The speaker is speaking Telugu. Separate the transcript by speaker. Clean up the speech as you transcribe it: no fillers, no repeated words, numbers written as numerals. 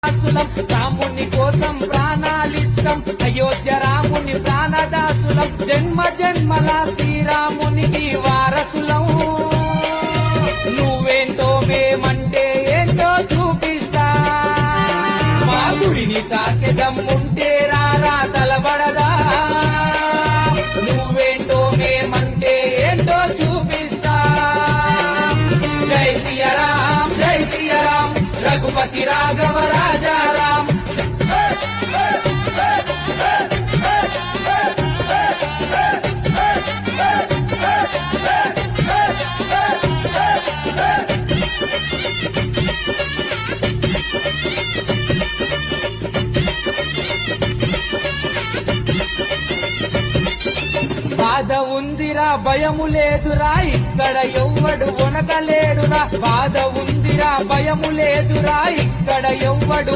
Speaker 1: దాసులం, రాముని కోసం ప్రాణాలిస్తాం, అయోధ్య రాముని ప్రాణదాసులం, జన్మ జన్మల శ్రీరామునికి వారసులం. నువ్వేంటో మేమంటే ఏంటో చూపిస్తా, మా గుడిని తాకే దమ్ముంటే రారా తలబడదా. నువ్వేంటో మేమంటే ఏంటో చూపిస్తా. జై సియారాం జై సియారాం, రఘుపతి రాఘవ రాజారాం. బాధ ఉందిరా భయము లేదురా, ఇక్కడ ఎవ్వడు వనకలేడురా. బాధ ఉందిరా భయము లేదురా, ఇక్కడ ఎవ్వడు